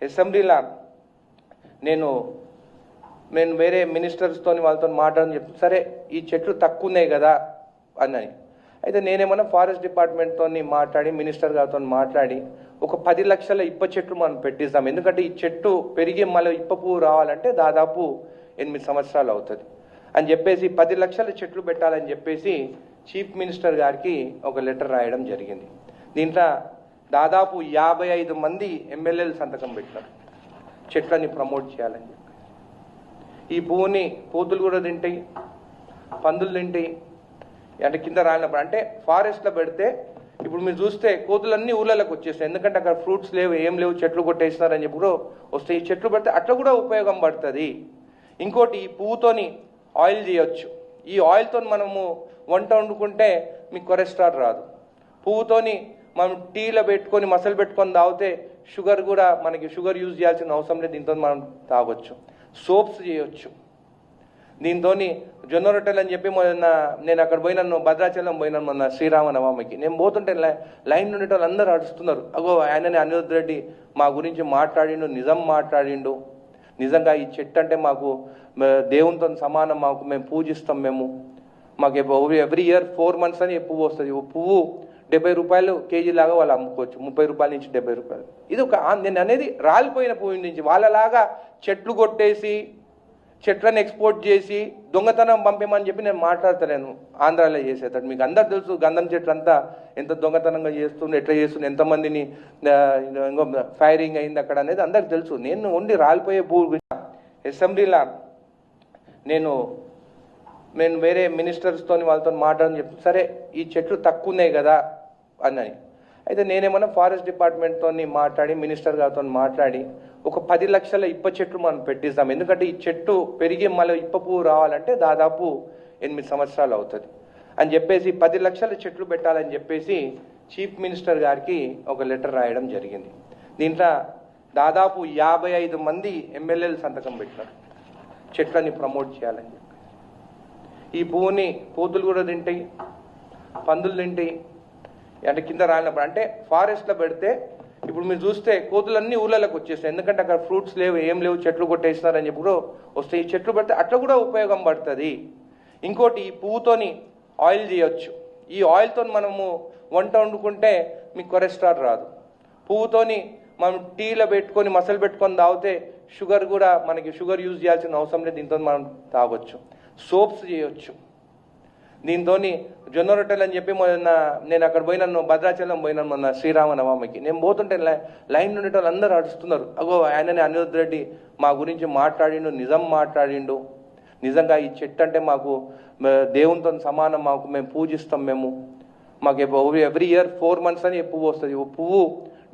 అసెంబ్లీలో నేను నేను వేరే మినిస్టర్స్తో వాళ్ళతో మాట్లాడని చెప్పి సరే ఈ చెట్లు తక్కువ ఉన్నాయి కదా అన్నని. అయితే నేనేమన్నా ఫారెస్ట్ డిపార్ట్మెంట్తో మాట్లాడి మినిస్టర్ గారితో మాట్లాడి ఒక 10 లక్షల ఇప్ప చెట్లు మనం పెట్టిస్తాం. ఎందుకంటే ఈ చెట్టు పెరిగి మళ్ళీ ఇప్ప పువ్వు రావాలంటే దాదాపు 8 సంవత్సరాలు అవుతుంది అని చెప్పేసి 10 లక్షల చెట్లు పెట్టాలని చెప్పేసి చీఫ్ మినిస్టర్ గారికి ఒక లెటర్ రాయడం జరిగింది. దీంట్లో దాదాపు 55 మంది ఎమ్మెల్యేలు సంతకం పెట్టారు చెట్లని ప్రమోట్ చేయాలని చెప్పి. ఈ పువ్వుని కోతులు కూడా తింటాయి, పందులు తింటాయి. అంటే కింద రాలినప్పుడు అంటే ఫారెస్ట్లో పెడితే ఇప్పుడు మీరు చూస్తే కోతులన్నీ ఊళ్ళలోకి వచ్చేస్తాయి. ఎందుకంటే అక్కడ ఫ్రూట్స్ లేవు, ఏం లేవు, చెట్లు కొట్టేస్తున్నారని చెప్పి కూడా వస్తాయి. ఈ చెట్లు పెడితే అట్లా కూడా ఉపయోగం పడుతుంది. ఇంకోటి ఈ పువ్వుతోని ఆయిల్ చేయొచ్చు. ఈ ఆయిల్తో మనము వంట వండుకుంటే మీకు కొలెస్ట్రాల్ రాదు. పువ్వుతోని మనం టీలో పెట్టుకొని మసాలా పెట్టుకొని తాగితే షుగర్ కూడా మనకి షుగర్ యూజ్ చేయాల్సిన అవసరం లేదు. దీంతో మనం తాగొచ్చు. సోప్స్ చేయొచ్చు. దీంతో జొన్న రొట్టెలు అని చెప్పి మొన్న నేను అక్కడ పోయినాను, భద్రాచలం పోయినాను మొన్న శ్రీరామనవమికి. నేను పోతుంటే లైన్ నుండి వాళ్ళు అందరూ అడుస్తున్నారు, అగో ఆయనని అనిరుద్ధ్ రెడ్డి మా గురించి మాట్లాడిండు, నిజం మాట్లాడిండు, నిజంగా ఈ చెట్టు అంటే మాకు దేవునితో సమానం, మేము పూజిస్తాం, మాకు ఎవ్రీ ఇయర్ 4 months అని పువ్వు వస్తుంది. పువ్వు 70 రూపాయలు కేజీ లాగా వాళ్ళు అమ్ముకోవచ్చు, 30 రూపాయల నుంచి 70 రూపాయలు. ఇది ఒక నేను అనేది రాలిపోయిన పువ్వు నుంచి వాళ్ళలాగా చెట్లు కొట్టేసి చెట్లను ఎక్స్పోర్ట్ చేసి దొంగతనం పంపేమని చెప్పి నేను మాట్లాడతలేను. ఆంధ్రాలో చేసేటట్టు మీకు అందరు తెలుసు, గంధం చెట్లు అంతా ఎంత దొంగతనంగా చేస్తుండే, ఎట్లా చేస్తుండే, ఎంతమందిని ఫైరింగ్ అయింది అక్కడ అనేది అందరికి తెలుసు. నేను ఓన్లీ రాలిపోయే పువ్వు అసెంబ్లీలో నేను వేరే మినిస్టర్స్తో వాళ్ళతో మాట్లాడని చెప్పి సరే ఈ చెట్లు తక్కువ ఉన్నాయి కదా అన్నని. అయితే నేనేమన్నా ఫారెస్ట్ డిపార్ట్మెంట్తో మాట్లాడి మినిస్టర్ గారితో మాట్లాడి ఒక 10 లక్షల ఇప్ప చెట్లు మనం పెట్టిస్తాం. ఎందుకంటే ఈ చెట్టు పెరిగి మళ్ళీ ఇప్ప పువ్వు రావాలంటే దాదాపు 8 సంవత్సరాలు అవుతుంది అని చెప్పేసి 10 లక్షల చెట్లు పెట్టాలని చెప్పేసి చీఫ్ మినిస్టర్ గారికి ఒక లెటర్ రాయడం జరిగింది. దీంట్లో దాదాపు 55 మంది ఎమ్మెల్యేలు సంతకం పెట్టారు చెట్లని ప్రమోట్ చేయాలని చెప్పి. ఈ పువ్వుని కోతులు కూడా తింటాయి, పందులు తింటాయి. అంటే కింద రాలినప్పుడు అంటే ఫారెస్ట్లో పెడితే ఇప్పుడు మీరు చూస్తే కోతులన్నీ ఊళ్ళలోకి వచ్చేస్తాయి. ఎందుకంటే అక్కడ ఫ్రూట్స్ లేవు, ఏం లేవు, చెట్లు కొట్టేస్తున్నారని చెప్పి కూడా వస్తాయి. ఈ చెట్లు పెడితే అట్లా కూడా ఉపయోగం పడుతుంది. ఇంకోటి ఈ పువ్వుతోని ఆయిల్ చేయొచ్చు. ఈ ఆయిల్తో మనము వంట వండుకుంటే మీకు కొలెస్ట్రాల్ రాదు. పువ్వుతోని మనం టీలో పెట్టుకొని మసాలా పెట్టుకొని తాగితే షుగర్ కూడా మనకి షుగర్ యూజ్ చేయాల్సిన అవసరం లేదు. దీంతో మనం తాగొచ్చు. సోప్స్ చేయొచ్చు. దీంతో జొన్న రొట్టెలు అని చెప్పి మొన్న నేను అక్కడ పోయినాను, భద్రాచలం పోయినాను మొన్న శ్రీరామనవమికి. నేను పోతుంటే లైన్ నుండి వాళ్ళు అందరూ అడుస్తున్నారు, అగో ఆయనని అనిరుద్ధ్ రెడ్డి మా గురించి మాట్లాడిండు, నిజం మాట్లాడిండు, నిజంగా ఈ చెట్టు అంటే మాకు దేవునితో సమానం, మేము పూజిస్తాం, మాకు ఎవ్రీ ఇయర్ 4 months అని పువ్వు వస్తుంది. పువ్వు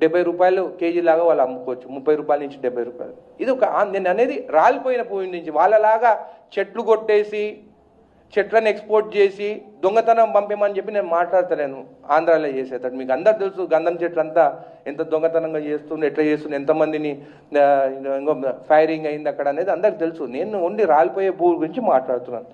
70 రూపాయలు కేజీ లాగా వాళ్ళు అమ్ముకోవచ్చు, 30 రూపాయల నుంచి 70 రూపాయలు. ఇది ఒక నేను అనేది రాలిపోయిన పువ్వు నుంచి వాళ్ళలాగా చెట్లు కొట్టేసి చెట్లను ఎక్స్పోర్ట్ చేసి దొంగతనం పంపేమని చెప్పి నేను మాట్లాడతలేను. ఆంధ్రాలో చేసేటట్టు మీకు అందరు తెలుసు, గంధం చెట్లు అంతా ఎంత దొంగతనంగా చేస్తుండే, ఎట్లా చేస్తుండే, ఎంతమందిని ఫైరింగ్ అయింది అక్కడ అనేది అందరికి తెలుసు. నేను ఓన్లీ రాలిపోయే పువ్వు గురించి మాట్లాడుతున్నాను.